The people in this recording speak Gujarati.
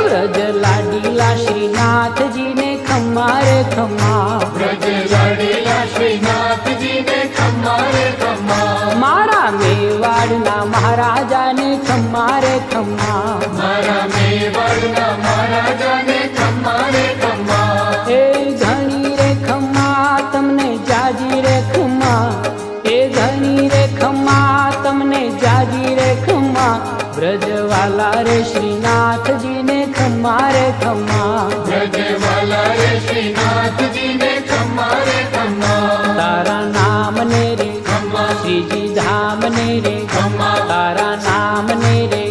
વ્રજ લાડીલા શ્રીનાથજી ને ખમ્મા રે ખમ્મા, વ્રજ લાડીલા શ્રીનાથજી ને ખમ્મા રે ખમ્મા, મારા મેવાડના મહારાજાને ખમ્મા રે ખમ્મા, મારા મેવાડના મહારાજાને ખમ્મા રે ખમ્મા, એ ઘણી રે ખમ્મા તમને જાજી રે ખમ્મા, એ ઘણી રે ખમ્મા તમને જાજી રે ખમ્મા, વ્રજવાલા રે શ્રીનાથજી ને ખમ્મા રે ખમ્મા, વ્રજવાલા રે શ્રીનાથજી ને ખમ્મા રે ખમ્મા, તારા નામ ને રે ખમ્મા, શ્રીજી ધામ ને રે ખમ્મા, તારા નામ ને રે